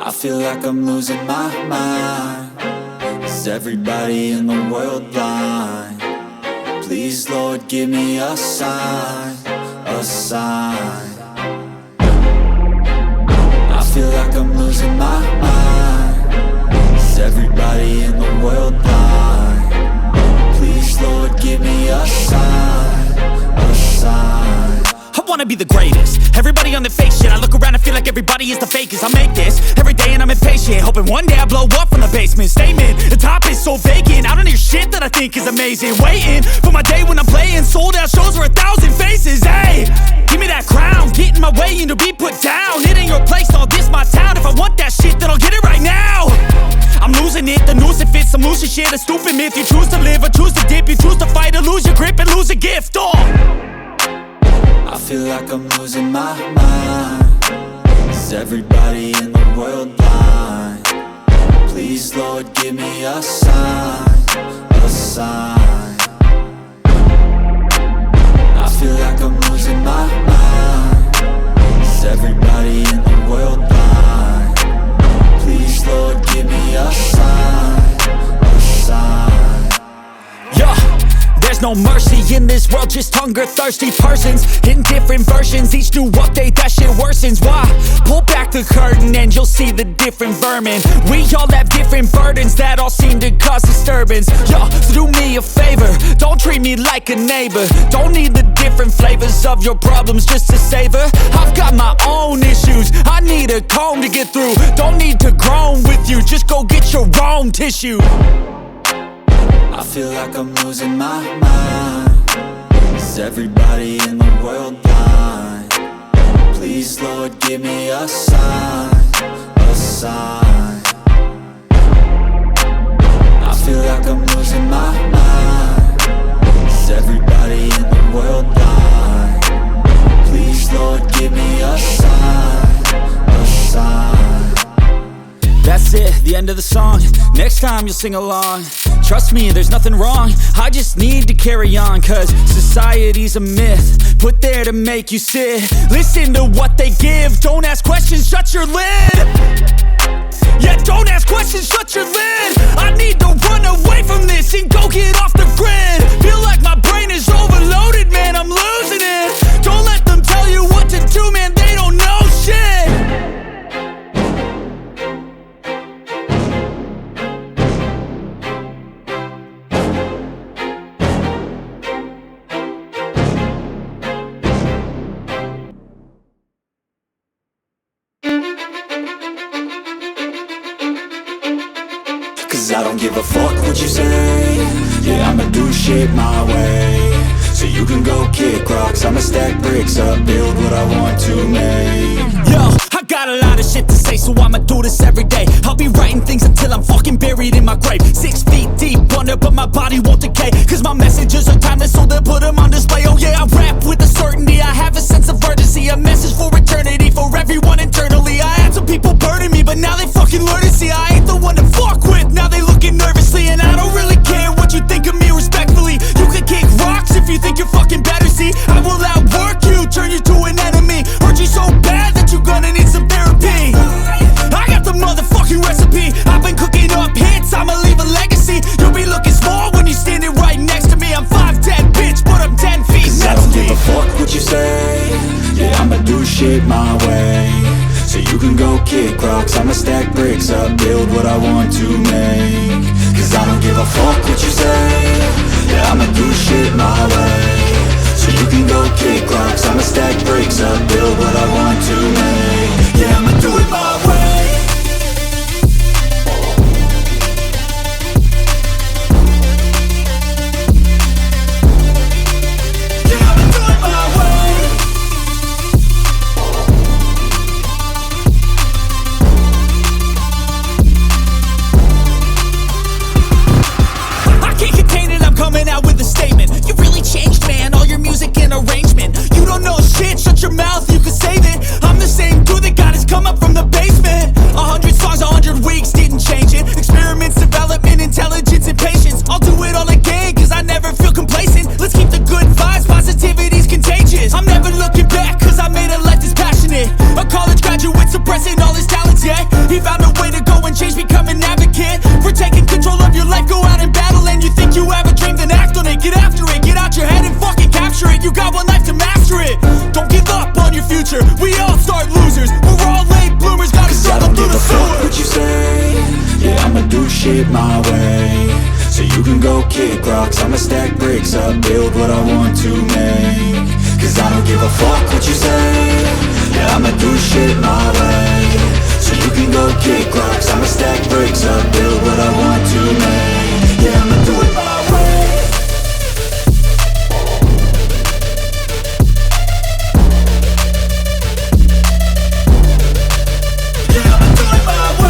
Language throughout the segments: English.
I feel like I'm losing my mind. Is everybody in the world blind? Please, Lord, give me a sign, a sign. I feel like I'm losing my mind. Is everybody in the world blind? Please, Lord, give me a sign, a sign. I wanna be the greatest. Everybody on the fake shit. I look around and feel like everybody is the fakest. I make this every day and I'm impatient, hoping one day I blow up from the basement. Statement, the top is so vacant. I don't hear shit that I think is amazing. Waiting for my day when I'm playing sold out shows for 1,000 faces. Hey, give me that crown, get in my way and to be put down. It ain't your place, all this my town. If I want that shit, then I'll get it right now. I'm losing it, the noose it fits. I'm losing shit, a stupid myth. You choose to live or choose to dip. You choose to fight or lose your grip and lose a gift. I feel like I'm losing my mind. Is everybody in the world blind? Please, Lord, give me a sign, a sign. I feel like I'm losing my mind. Is everybody in the world blind? Please, Lord, give me a sign, a sign. Yeah. There's no mercy in this world, just hunger-thirsty persons in different versions. Each new update, that shit worsens. Why? Pull back the curtain and you'll see the different vermin. We all have different burdens that all seem to cause disturbance. Yo, so do me a favor, don't treat me like a neighbor. Don't need the different flavors of your problems just to savor. I've got my own issues, I need a comb to get through. Don't need to groan with you, just go get your own tissue. I feel like I'm losing my mind. Is everybody in the world blind? Please, Lord, give me a sign, a sign. I feel like I'm losing my mind. Is everybody in the world blind? Please, Lord, give me a sign, a sign. That's it, the end of the song. Next time you'll sing along. Trust me, there's nothing wrong. I just need to carry on, cause society's a myth put there to make you sit. Listen to what they give. Don't ask questions, shut your lid. Yeah, don't ask questions, shut your lid. I need to run away from this and go get off the grid. Feel like my brain is overloaded, man, I'm losing it. Don't let them tell you what to do, man, they don't know shit. Cause I don't give a fuck what you say. Yeah, I'ma do shit my way. So you can go kick rocks, I'ma stack bricks up, build what I want to make. Yo, I got a lot of shit to say, so I'ma do this every day. I'll be writing things until I'm fucking buried in my grave. 6 feet deep under, but my body won't decay. Cause my messages are timeless, so they'll put them on display. Oh yeah, I rap with a certainty, I have a sense of urgency. A message for eternity, for everyone internally. I had some people burning me, but now they fucking learn to see I ain't the one to fuck with. Now they looking nervously, and I don't really care what you think of me respectfully. You can kick rocks if you think you're fucking better, see. I will outwork you, turn you to an enemy. Hurt you so bad that you're gonna need some therapy. I got the motherfucking recipe. I've been cooking up hits, I'ma leave a legacy. You'll be looking small when you're standing right next to me. I'm 5'10", bitch, but I'm 10 feet Cause next to me. I don't give a fuck what you say. Yeah, I'ma do shit my way. So you can go kick rocks, I'ma stack bricks up, build what I want to make. Cause I don't give a fuck what you say. Yeah, I'ma do shit my way. So you can go kick rocks, I'ma stack bricks up, build what I want to make. Yeah, I'ma do it my way. Yeah, I'ma do it my way. I can't contain it, I'm coming out with a statement. You really changed, man, all your music and arrangement. You don't know shit, shut your mouth, you can save it. I'm the same dude my way. So you can go kick rocks, I'ma stack bricks up, build what I want to make. Cause I don't give a fuck what you say, yeah, I'ma do shit my way. So you can go kick rocks, I'ma stack bricks up, build what I want to make. Yeah, I'ma do it my way. Yeah, I'ma do it my way.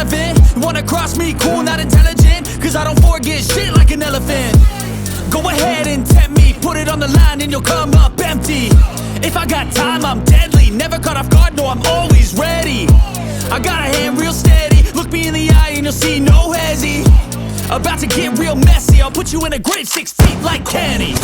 irrelevant. You wanna cross me, cool, not intelligent, cause I don't forget shit like an elephant. Go ahead and tempt me, put it on the line and you'll come up empty. If I got time, I'm deadly, never caught off guard, no, I'm always ready. I got a hand real steady, look me in the eye and you'll see no hezzy. About to get real messy, I'll put you in a grave 6 feet like Kenny.